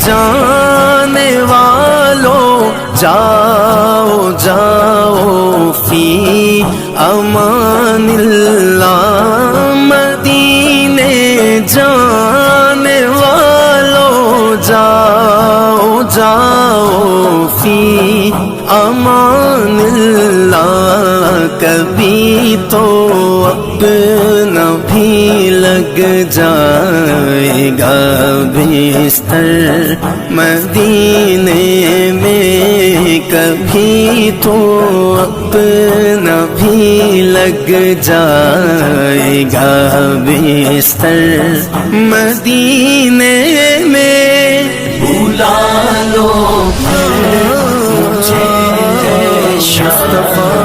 जाने वालों जाओ जाओ फी अमानिल्लाह। मदीने जाने वालों जाओ जाओ फी अमानिल्लाह। कभी तो अपना भी लग जाएगा बिस्तर मदीने में। कभी तो अपना भी लग जाएगा बिस्तर मदीने में। बुला लो मुझे मुस्तफा